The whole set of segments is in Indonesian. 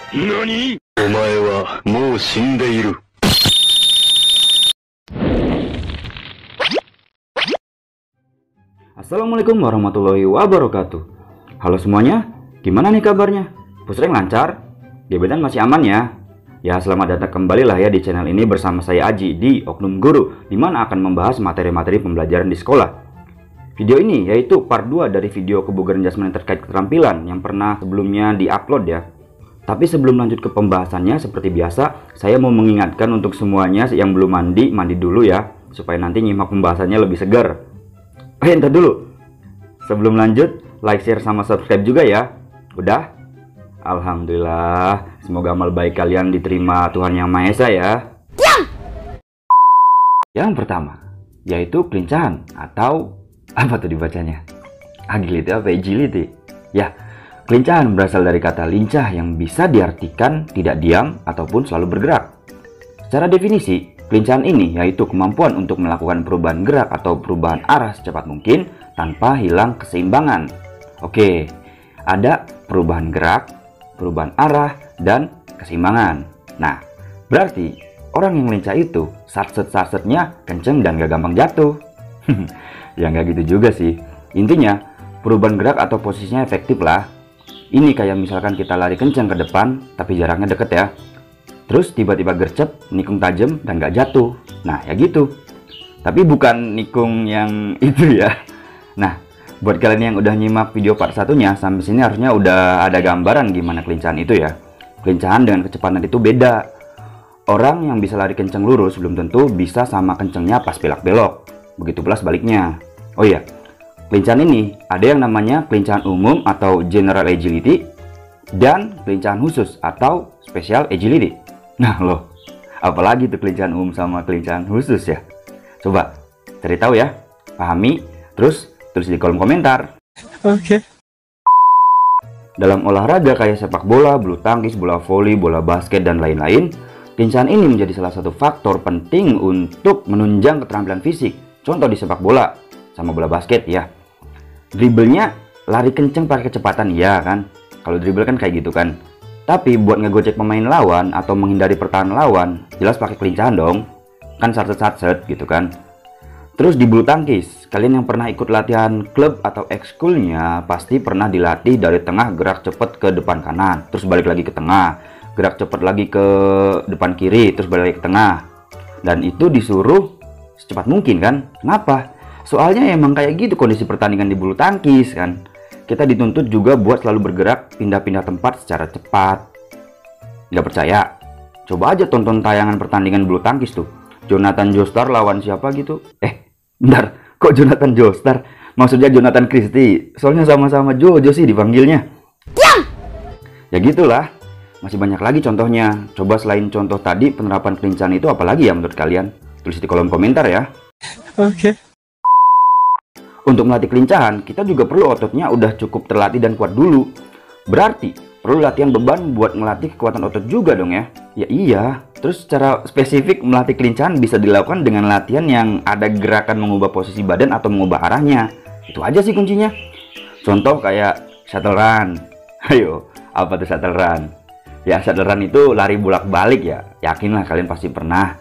何？お前はもう死んでいる。Assalamualaikum warahmatullahi wabarakatuh. Halo semuanya, gimana nih kabarnya? Pusreng lancar? Gebetan masih aman ya? Ya, selamat datang kembali lah ya di channel ini bersama saya Aji di Oknum Guru, dimana akan membahas materi-materi pembelajaran di sekolah. Video ini yaitu part 2 dari video kebugaran jasmani terkait keterampilan yang pernah sebelumnya diupload ya. Tapi sebelum lanjut ke pembahasannya, seperti biasa saya mau mengingatkan untuk semuanya yang belum mandi dulu ya, supaya nanti nyimak pembahasannya lebih segar. Entar dulu, sebelum lanjut, like, share, sama subscribe juga ya. Udah? Alhamdulillah, semoga amal baik kalian diterima Tuhan Yang Maha Esa ya. Yang pertama, yaitu kelincahan atau apa tuh dibacanya? Agility apa agility? Ya, kelincahan berasal dari kata lincah yang bisa diartikan tidak diam ataupun selalu bergerak. Secara definisi, kelincahan ini yaitu kemampuan untuk melakukan perubahan gerak atau perubahan arah secepat mungkin tanpa hilang keseimbangan. Oke, ada perubahan gerak, perubahan arah, dan keseimbangan. Nah, berarti orang yang lincah itu satset-satsetnya kenceng dan gak gampang jatuh. Ya nggak gitu juga sih. Intinya, perubahan gerak atau posisinya efektif lah. Ini kayak misalkan kita lari kenceng ke depan, tapi jaraknya deket ya. Terus tiba-tiba gercep, nikung tajam dan gak jatuh. Nah, ya gitu. Tapi bukan nikung yang itu ya. Nah, buat kalian yang udah nyimak video part satunya, sampai sini harusnya udah ada gambaran gimana kelincahan itu ya. Kelincahan dengan kecepatan itu beda. Orang yang bisa lari kenceng lurus belum tentu bisa sama kencengnya pas belok-belok. Begitu pula sebaliknya. Oh iya, kelincahan ini ada yang namanya kelincahan umum atau general agility dan kelincahan khusus atau special agility. Nah loh, apalagi tuh kelincahan umum sama kelincahan khusus ya? Coba cari tahu ya, pahami, terus tulis di kolom komentar. Oke. Dalam olahraga kayak sepak bola, bulu tangkis, bola voli, bola basket, dan lain-lain, kelincahan ini menjadi salah satu faktor penting untuk menunjang keterampilan fisik. Contoh di sepak bola sama bola basket ya, dribblenya lari kenceng pakai kecepatan ya kan. Kalau dribble kan kayak gitu kan. Tapi buat ngegocek pemain lawan atau menghindari pertahanan lawan, jelas pakai kelincahan dong. Kan satset-satset gitu kan. Terus di bulu tangkis, kalian yang pernah ikut latihan klub atau ekskulnya pasti pernah dilatih dari tengah gerak cepat ke depan kanan, terus balik lagi ke tengah, gerak cepat lagi ke depan kiri, terus balik lagi ke tengah. Dan itu disuruh secepat mungkin kan. Kenapa? Soalnya emang kayak gitu kondisi pertandingan di bulu tangkis kan. Kita dituntut juga buat selalu bergerak pindah-pindah tempat secara cepat. Nggak percaya? Coba aja tonton tayangan pertandingan bulu tangkis tuh. Jonathan Joestar lawan siapa gitu. Bentar, kok Jonathan Joestar? Maksudnya Jonathan Christie. Soalnya sama-sama Jojo sih dipanggilnya. Ya gitulah. Masih banyak lagi contohnya. Coba selain contoh tadi, penerapan kelincahan itu apalagi ya menurut kalian? Tulis di kolom komentar ya. Oke. Untuk melatih kelincahan, kita juga perlu ototnya udah cukup terlatih dan kuat dulu. Berarti, perlu latihan beban buat melatih kekuatan otot juga dong ya. Ya iya, terus secara spesifik melatih kelincahan bisa dilakukan dengan latihan yang ada gerakan mengubah posisi badan atau mengubah arahnya. Itu aja sih kuncinya. Contoh kayak shuttle run. Ayo, apa tuh shuttle run? Ya, shuttle run itu lari bolak-balik ya. Yakinlah kalian pasti pernah.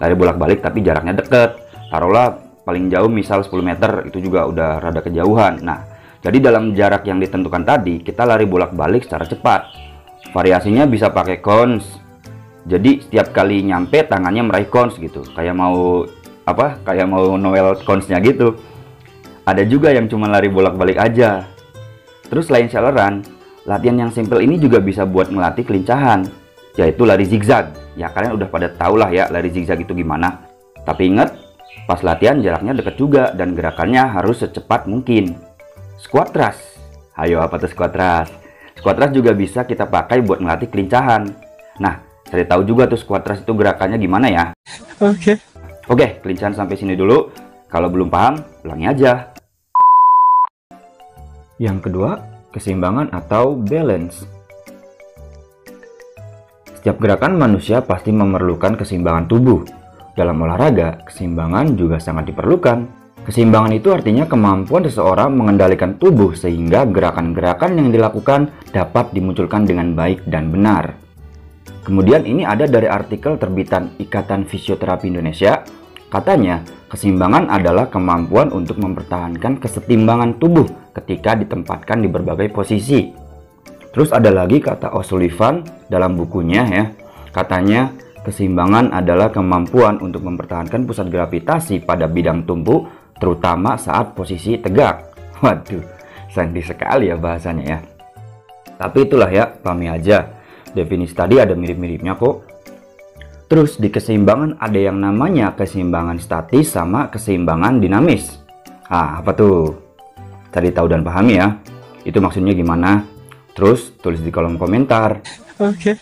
Lari bolak-balik tapi jaraknya deket. Taruhlah paling jauh misal 10 meter, itu juga udah rada kejauhan. Nah, jadi dalam jarak yang ditentukan tadi, kita lari bolak-balik secara cepat. Variasinya bisa pakai cones. Jadi setiap kali nyampe tangannya meraih cones gitu. Kayak mau Kayak mau Noel conesnya gitu. Ada juga yang cuma lari bolak-balik aja. Terus selain shuttle run, latihan yang simple ini juga bisa buat ngelatih kelincahan, yaitu lari zigzag. Ya kalian udah pada tau lah ya lari zigzag itu gimana. Tapi ingat, pas latihan jaraknya dekat juga dan gerakannya harus secepat mungkin. Squat thrust. Ayo, apa tuh squat thrust? Squat thrust juga bisa kita pakai buat ngelatih kelincahan. Nah, cari tahu juga tuh squat thrust itu gerakannya gimana ya. Oke, kelincahan sampai sini dulu. Kalau belum paham, ulangi aja. Yang kedua, keseimbangan atau balance. Setiap gerakan manusia pasti memerlukan keseimbangan tubuh. Dalam olahraga, keseimbangan juga sangat diperlukan. Keseimbangan itu artinya kemampuan seseorang mengendalikan tubuh sehingga gerakan-gerakan yang dilakukan dapat dimunculkan dengan baik dan benar. Kemudian ini ada dari artikel terbitan Ikatan Fisioterapi Indonesia. Katanya, keseimbangan adalah kemampuan untuk mempertahankan kesetimbangan tubuh ketika ditempatkan di berbagai posisi. Terus ada lagi kata O'Sullivan dalam bukunya ya. Katanya, keseimbangan adalah kemampuan untuk mempertahankan pusat gravitasi pada bidang tubuh, terutama saat posisi tegak. Waduh, saintis sekali ya bahasanya ya. Tapi itulah ya, pahami aja. Definisi tadi ada mirip-miripnya kok. Terus di keseimbangan ada yang namanya keseimbangan statis sama keseimbangan dinamis. Apa tuh? Cari tahu dan pahami ya. Itu maksudnya gimana? Terus tulis di kolom komentar. Oke.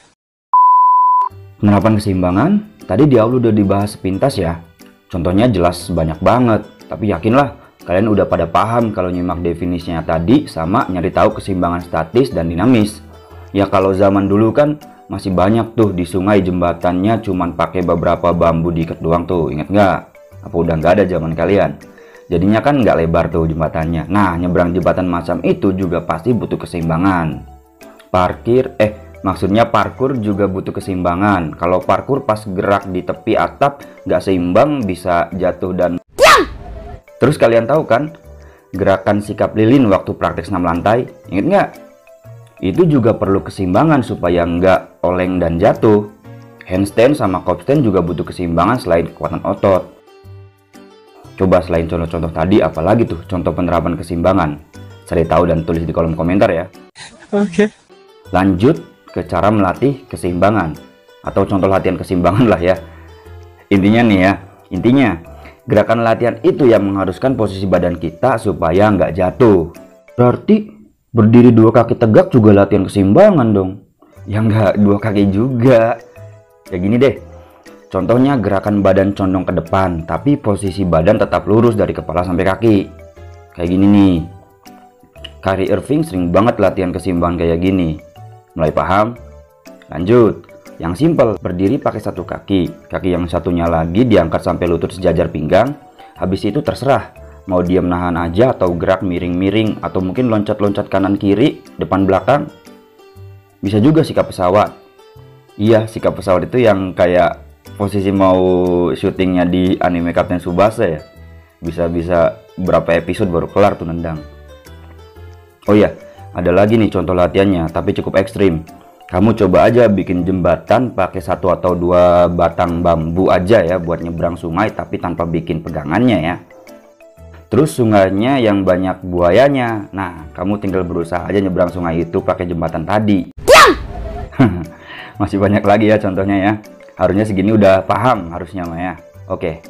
Penerapan keseimbangan tadi di awal udah dibahas sepintas ya. Contohnya jelas banyak banget. Tapi yakinlah kalian udah pada paham kalau nyimak definisinya tadi sama nyari tahu keseimbangan statis dan dinamis. Ya kalau zaman dulu kan masih banyak tuh di sungai jembatannya cuman pakai beberapa bambu diikat doang tuh, inget nggak? Apa udah nggak ada zaman kalian? Jadinya kan nggak lebar tuh jembatannya. Nah, nyebrang jembatan macam itu juga pasti butuh keseimbangan. Maksudnya parkur juga butuh keseimbangan. Kalau parkur pas gerak di tepi atap nggak seimbang bisa jatuh dan... Terus kalian tahu kan gerakan sikap lilin waktu praktek senam lantai? Ingat nggak? Itu juga perlu keseimbangan supaya nggak oleng dan jatuh. Handstand sama kopstand juga butuh keseimbangan selain kekuatan otot. Coba selain contoh-contoh tadi, apalagi tuh contoh penerapan keseimbangan? Cari tahu dan tulis di kolom komentar ya. Oke. Lanjut ke cara melatih keseimbangan atau contoh latihan keseimbangan lah ya. Intinya gerakan latihan itu yang mengharuskan posisi badan kita supaya nggak jatuh. Berarti berdiri 2 kaki tegak juga latihan keseimbangan dong. Ya nggak 2 kaki juga. Ya gini deh. Contohnya gerakan badan condong ke depan, tapi posisi badan tetap lurus dari kepala sampai kaki. Kayak gini nih. Kyrie Irving sering banget latihan keseimbangan kayak gini. Mulai paham? Lanjut. Yang simpel, berdiri pakai 1 kaki. Kaki yang satunya lagi diangkat sampai lutut sejajar pinggang. Habis itu terserah. Mau diam nahan aja atau gerak miring-miring. Atau mungkin loncat-loncat kanan kiri, depan belakang. Bisa juga sikap pesawat. Iya, sikap pesawat itu yang kayak posisi mau syutingnya di anime Kapten Tsubasa ya. Bisa berapa episode baru kelar tuh nendang. Oh iya, ada lagi nih contoh latihannya, tapi cukup ekstrim. Kamu coba aja bikin jembatan pakai 1 atau 2 batang bambu aja ya buat nyebrang sungai tapi tanpa bikin pegangannya ya. Terus sungainya yang banyak buayanya. Nah, kamu tinggal berusaha aja nyebrang sungai itu pakai jembatan tadi. Masih banyak lagi ya contohnya ya. Harusnya segini udah paham harusnya mah ya. Oke,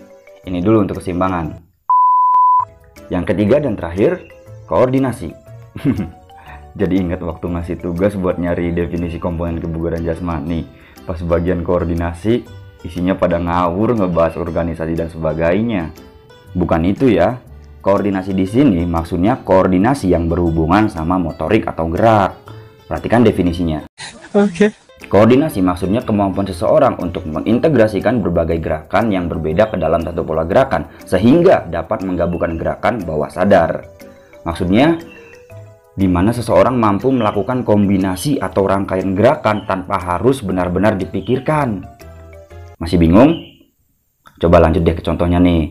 ini dulu untuk keseimbangan. Yang ketiga dan terakhir, koordinasi. Jadi ingat waktu ngasih tugas buat nyari definisi komponen kebugaran jasmani. Pas bagian koordinasi, isinya pada ngawur ngebahas organisasi dan sebagainya. Bukan itu ya. Koordinasi di sini maksudnya koordinasi yang berhubungan sama motorik atau gerak. Perhatikan definisinya. Oke. Koordinasi maksudnya kemampuan seseorang untuk mengintegrasikan berbagai gerakan yang berbeda ke dalam satu pola gerakan sehingga dapat menggabungkan gerakan bawah sadar. Maksudnya di mana seseorang mampu melakukan kombinasi atau rangkaian gerakan tanpa harus benar-benar dipikirkan. Masih bingung? Coba lanjut deh ke contohnya nih.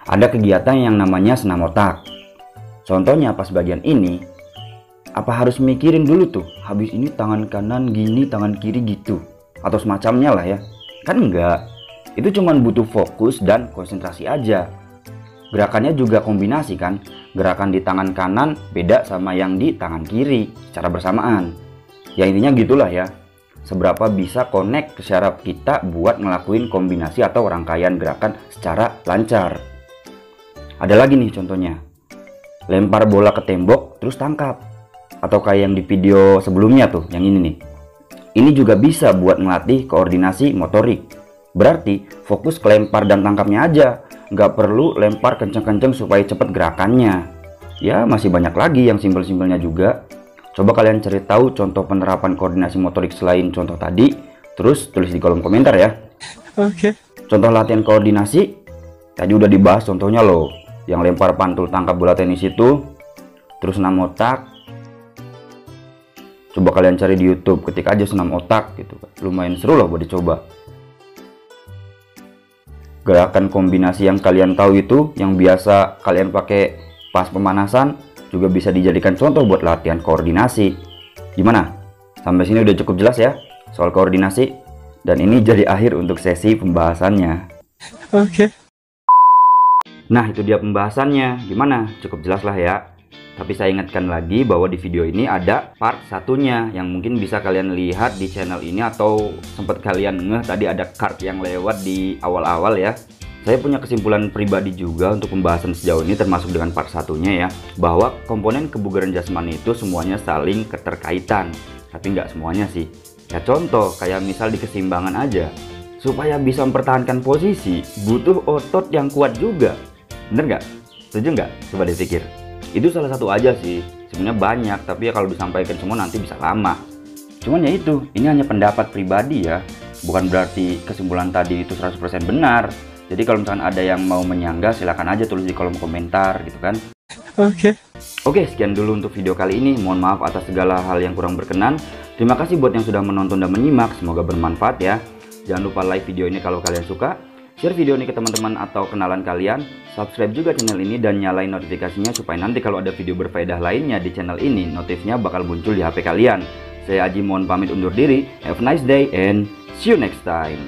Ada kegiatan yang namanya senam otak. Contohnya pas bagian ini, apa harus mikirin dulu tuh, habis ini tangan kanan gini, tangan kiri gitu, atau semacamnya lah ya? Kan enggak. Itu cuman butuh fokus dan konsentrasi aja. Gerakannya juga kombinasi kan. Gerakan di tangan kanan beda sama yang di tangan kiri secara bersamaan. Ya intinya gitulah ya. Seberapa bisa connect ke syaraf kita buat ngelakuin kombinasi atau rangkaian gerakan secara lancar. Ada lagi nih contohnya. Lempar bola ke tembok terus tangkap. Atau kayak yang di video sebelumnya tuh, yang ini nih. Ini juga bisa buat ngelatih koordinasi motorik. Berarti fokus ke lempar dan tangkapnya aja. Nggak perlu lempar kenceng-kenceng supaya cepet gerakannya. Ya masih banyak lagi yang simpel-simpelnya juga. Coba kalian cari tahu contoh penerapan koordinasi motorik selain contoh tadi. Terus tulis di kolom komentar ya. Oke. Contoh latihan koordinasi tadi udah dibahas contohnya loh. Yang lempar pantul tangkap bola tenis itu. Terus senam otak. Coba kalian cari di YouTube, ketik aja senam otak gitu. Lumayan seru loh buat dicoba. Gerakan kombinasi yang kalian tahu itu, yang biasa kalian pakai pas pemanasan, juga bisa dijadikan contoh buat latihan koordinasi. Gimana? Sampai sini udah cukup jelas ya soal koordinasi? Dan ini jadi akhir untuk sesi pembahasannya. Oke. Nah, itu dia pembahasannya. Gimana? Cukup jelas lah ya. Tapi saya ingatkan lagi bahwa di video ini ada part satunya yang mungkin bisa kalian lihat di channel ini, atau sempat kalian ngeh tadi ada card yang lewat di awal-awal ya. Saya punya kesimpulan pribadi juga untuk pembahasan sejauh ini, termasuk dengan part satunya ya, bahwa komponen kebugaran jasmani itu semuanya saling keterkaitan. Tapi nggak semuanya sih. Ya contoh, kayak misal di keseimbangan aja. Supaya bisa mempertahankan posisi, butuh otot yang kuat juga. Bener nggak? Setuju nggak? Coba dipikir. Itu salah satu aja sih, sebenarnya banyak, tapi ya kalau disampaikan semua nanti bisa lama. Cuman ya itu, ini hanya pendapat pribadi ya, bukan berarti kesimpulan tadi itu 100% benar. Jadi kalau misalkan ada yang mau menyangga, silakan aja tulis di kolom komentar gitu kan. Oke, sekian dulu untuk video kali ini. Mohon maaf atas segala hal yang kurang berkenan. Terima kasih buat yang sudah menonton dan menyimak, semoga bermanfaat ya. Jangan lupa like video ini kalau kalian suka, share video ini ke teman-teman atau kenalan kalian, subscribe juga channel ini dan nyalain notifikasinya supaya nanti kalau ada video berfaedah lainnya di channel ini, notifnya bakal muncul di HP kalian. Saya Aji mohon pamit undur diri. Have a nice day and see you next time.